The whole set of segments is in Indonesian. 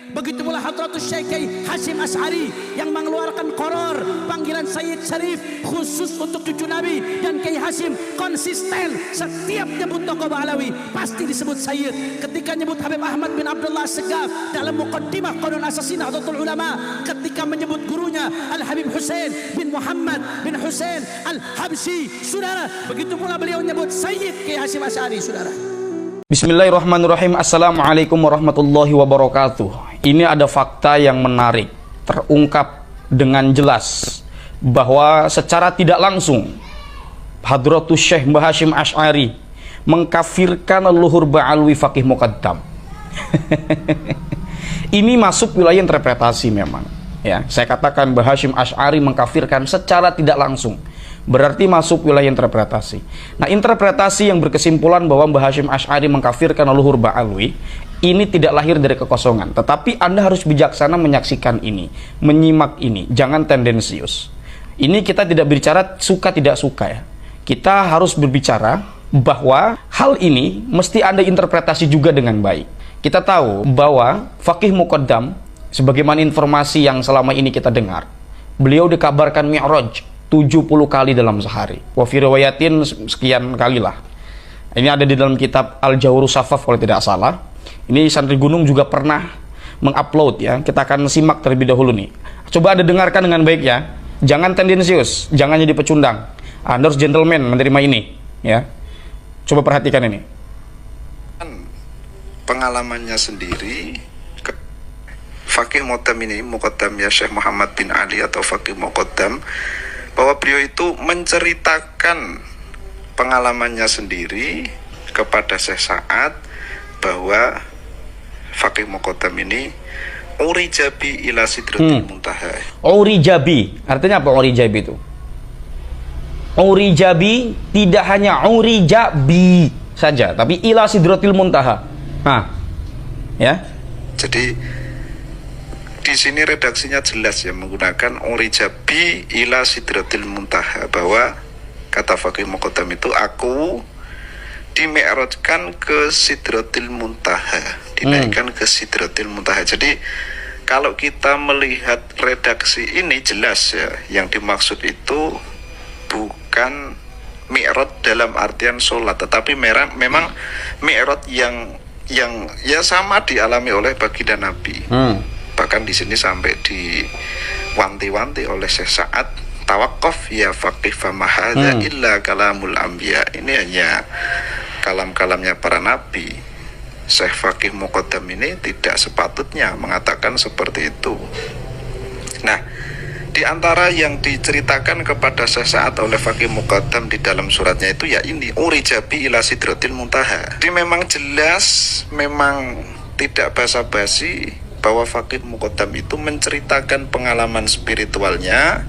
Begitu pula Hadratus Syekh Hasyim Asy'ari yang mengeluarkan koror panggilan Sayyid Syarif khusus untuk cucu Nabi, dan Kiai Hasyim konsisten setiap nyebut tokoh Alawi pasti disebut Sayyid. Ketika nyebut Habib Ahmad bin Abdullah Segaf dalam muqaddimah Qanun Asasi Nahdlatul Ulama, ketika menyebut gurunya Al Habib Husain bin Muhammad bin Husain Al Habsyi, saudara, begitu pula beliau menyebut Sayyid Kiai Hasyim Asy'ari, saudara. Bismillahirrahmanirrahim. Assalamualaikum warahmatullahi wabarakatuh. Ini ada fakta yang menarik, terungkap dengan jelas bahwa secara tidak langsung Hadratus Syekh Mbah Hasyim Asy'ari mengkafirkan leluhur Ba'alwi Faqih Muqaddam. Ini masuk wilayah interpretasi memang. Ya, saya katakan Mbah Hasyim Asy'ari mengkafirkan secara tidak langsung, berarti masuk wilayah interpretasi. Nah, interpretasi yang berkesimpulan bahwa Mbah Hasyim Asy'ari mengkafirkan leluhur Ba'alwi ini tidak lahir dari kekosongan, tetapi Anda harus bijaksana menyaksikan ini, menyimak ini, jangan tendensius. Ini kita tidak berbicara suka tidak suka ya. Kita harus berbicara bahwa hal ini mesti Anda interpretasi juga dengan baik. Kita tahu bahwa Faqih Muqaddam, sebagaimana informasi yang selama ini kita dengar, beliau dikabarkan mi'raj 70 kali dalam sehari. Wa fi riwayatin sekian kali lah. Ini ada di dalam kitab Al-Jawru Safaf kalau tidak salah. Ini Santri Gunung juga pernah mengupload ya. Kita akan simak terlebih dahulu nih. Coba Anda dengarkan dengan baik ya. Jangan tendensius, jangan jadi pecundang. Anda harus gentleman menerima ini ya. Coba perhatikan ini. Pengalamannya sendiri, Faqih Muqaddam ini, Muqaddamnya Syekh Muhammad bin Ali atau Faqih Muqaddam, bahwa beliau itu menceritakan pengalamannya sendiri kepada Syekh Sa'ad bahwa Faqih Muqaddam ini urijabi ila sidratil muntaha. Urijabi, artinya apa urijabi itu? Urijabi tidak hanya urijabi saja, tapi ila sidratil muntaha. Nah, ya. Jadi di sini redaksinya jelas ya, menggunakan urijabi ila sidratil muntaha, bahwa kata Faqih Muqaddam itu aku dimi'rajkan ke sidratil muntaha, dinaikkan ke sidratil muntaha. Jadi kalau kita melihat redaksi ini jelas ya, yang dimaksud itu bukan mi'raj dalam artian sholat, tetapi memang mi'raj yang ya sama dialami oleh baginda Nabi. Bahkan di sini sampai diwanti-wanti oleh Syekh Sa'ad, tawaqqaf ya faqih fama hadza illa kalamul anbiya. Ini hanya kalam-kalamnya para nabi. Syekh Faqih Muqaddam ini tidak sepatutnya mengatakan seperti itu. Nah, di antara yang diceritakan kepada Syekh Sa'ad oleh Faqih Muqaddam di dalam suratnya itu ya ini, urijabi ila sidratil muntaha. Jadi memang jelas, memang tidak basa-basi bahwa Faqih Muqaddam itu menceritakan pengalaman spiritualnya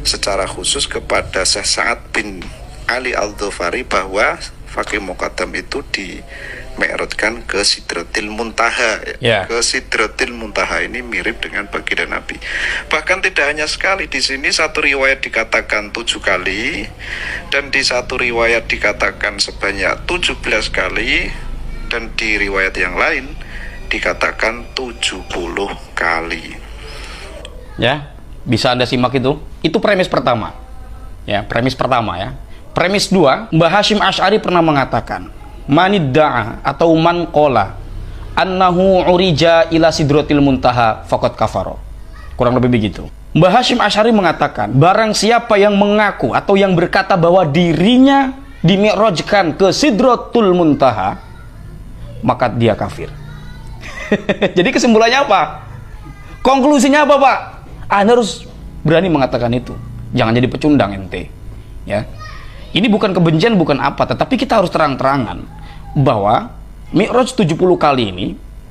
secara khusus kepada Syekh Sa'ad bin Ali Al-Dhufari, bahwa Faqih Muqaddam itu dimi'rajkan ke Sidratil Muntaha ya. Ke Sidratil Muntaha ini mirip dengan baginda Nabi. Bahkan tidak hanya sekali, di sini satu riwayat dikatakan 7 kali, dan di satu riwayat dikatakan sebanyak 17 kali, dan di riwayat yang lain dikatakan 70 kali. Ya, bisa Anda simak itu. Itu premis pertama. Ya, premis pertama ya. Premis 2, Mbah Hasyim Asy'ari pernah mengatakan, manidda'a atau man qala annahu urija ila sidratil muntaha faqad kafara. Kurang lebih begitu. Mbah Hasyim Asy'ari mengatakan, barang siapa yang mengaku atau yang berkata bahwa dirinya dimi'rajkan ke sidratul muntaha, maka dia kafir. Jadi kesimpulannya apa? Konklusinya apa, Pak? Anda harus berani mengatakan itu. Jangan jadi pecundang ente. Ya. Ini bukan kebencian, bukan apa, tetapi kita harus terang-terangan bahwa mi'raj 70 kali ini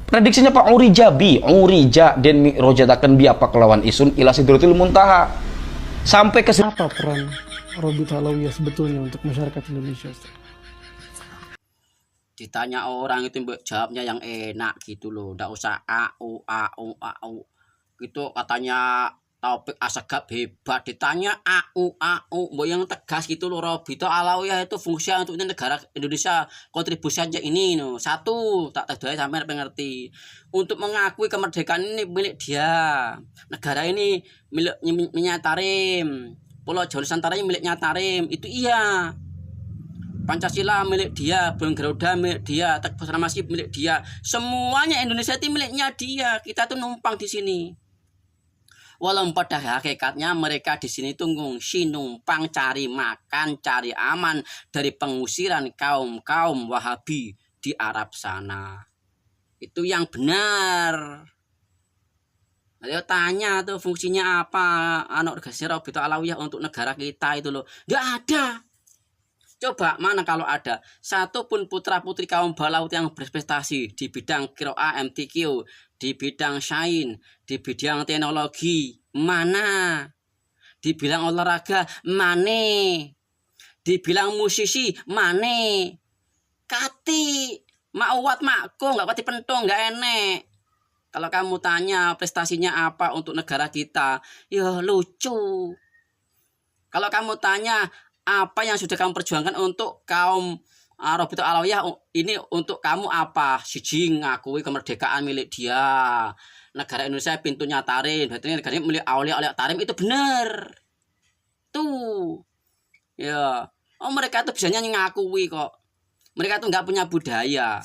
prediksinya Pak urijabi, urija dan mi'rajatakan bi apa kelawan isun ila sidratil muntaha. Sampai ke apa peran Robit Halawiyah sebetulnya untuk masyarakat Indonesia, Ustaz? Ditanya orang itu jawabnya yang enak gitu loh, nggak usah au gitu, katanya Taufik Asegaf hebat, ditanya au, mbok yang tegas gitu loh. Robito Alawiyah itu fungsinya untuk negara Indonesia, kontribusinya ini no. Satu, tak tahu sampai mengerti. Untuk mengakui kemerdekaan ini milik dia. Negara ini miliknya Tarim. Pulau Jawa Nusantara ini miliknya Tarim. Itu iya. Pancasila milik dia, Bung Garuda milik dia, Proklamasi milik dia. Semuanya Indonesia itu miliknya dia. Kita tuh numpang di sini. Walau pada hakikatnya mereka di sini tuh ngungsi numpang cari makan, cari aman dari pengusiran kaum Wahabi di Arab sana. Itu yang benar. Ayo tanya tuh fungsinya apa anak organisasi Robito Alawiyah untuk negara kita itu loh. Nggak ada. Coba mana kalau ada satu pun putra putri kaum balaut yang berprestasi di bidang qiraah MTQ, di bidang sains, di bidang teknologi, mana? Dibilang olahraga, mana? Dibilang musisi, mana? Kati, mauwat makku, nggak pati pentung, nggak enek. Kalau kamu tanya prestasinya apa untuk negara kita, ya lucu. Kalau kamu tanya apa yang sudah kamu perjuangkan untuk kaum Robito Alawiyah ini untuk kamu apa? Siji ngakui kemerdekaan milik dia. Negara Indonesia pintunya Tarim, berarti negara ini milik Aulia Tarim, itu benar. Tuh. Ya. Oh mereka tuh bisanya ngakui kok. Mereka tuh nggak punya budaya.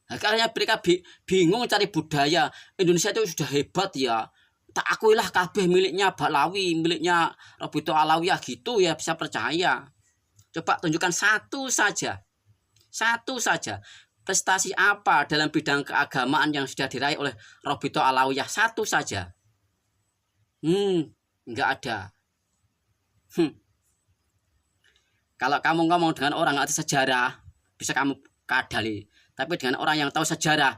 Karena mereka bingung cari budaya. Indonesia itu sudah hebat ya. Tak akuilah kabeh miliknya Balawi, miliknya Robito Alawiyah gitu ya, bisa percaya. Coba tunjukkan satu saja prestasi apa dalam bidang keagamaan yang sudah diraih oleh Robito Alawiyah, satu saja. Enggak ada. Kalau kamu ngomong dengan orang nggak tahu sejarah, bisa kamu kadali. Tapi dengan orang yang tahu sejarah,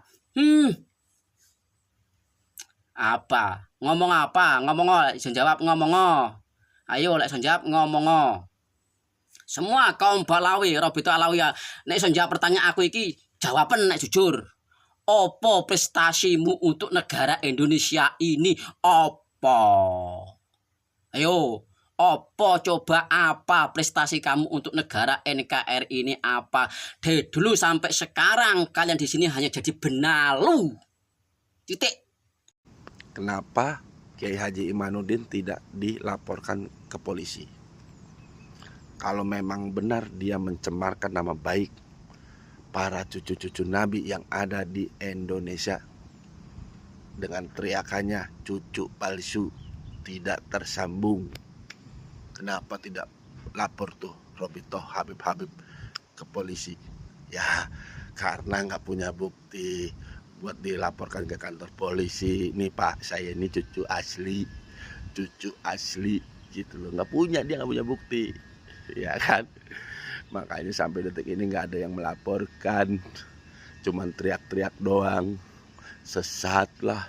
apa? Ngomong apa? Ngomong, iso jawab ngomong. Ayo lek iso jawab ngomong. Semua kaum Balawi, Robito Alawiyah, nek iso jawab pertanyaan aku iki, jawaban nek jujur. Apa prestasimu untuk negara Indonesia ini? Apa? Ayo, apa coba apa prestasi kamu untuk negara NKRI ini apa? Dari dulu sampai sekarang kalian di sini hanya jadi benalu. Titik. Kenapa Kiai Haji Imanuddin tidak dilaporkan ke polisi? Kalau memang benar dia mencemarkan nama baik para cucu-cucu Nabi yang ada di Indonesia dengan teriakannya cucu palsu tidak tersambung, kenapa tidak lapor tuh Robito Habib ke polisi? Ya karena nggak punya bukti buat dilaporkan ke kantor polisi. Nih Pak, saya ini cucu asli gitu loh. Nggak punya bukti, ya kan? Makanya sampai detik ini nggak ada yang melaporkan, cuman teriak-teriak doang. Sesat lah,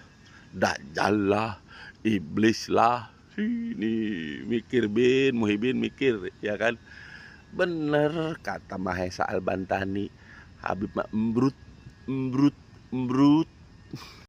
dajjal lah, iblis lah. Ini mikir Muhyiddin mikir, ya kan? Bener kata Mahesa Al-Bantani, Habib mah embrut.